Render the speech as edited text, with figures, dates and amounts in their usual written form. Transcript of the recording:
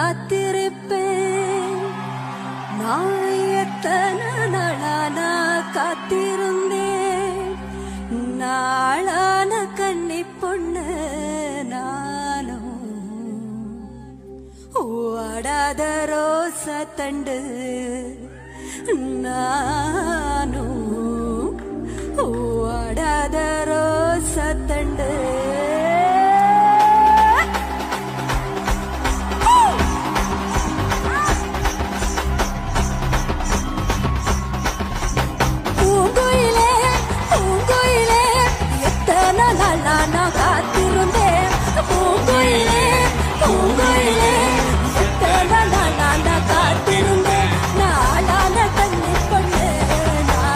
காத்திருப்பேன். நான் எத்தனை நாளானா காத்திருந்தேன். நாளான கன்னி பொண்ணு நானும் ஓடாத ரோச தண்டு நான்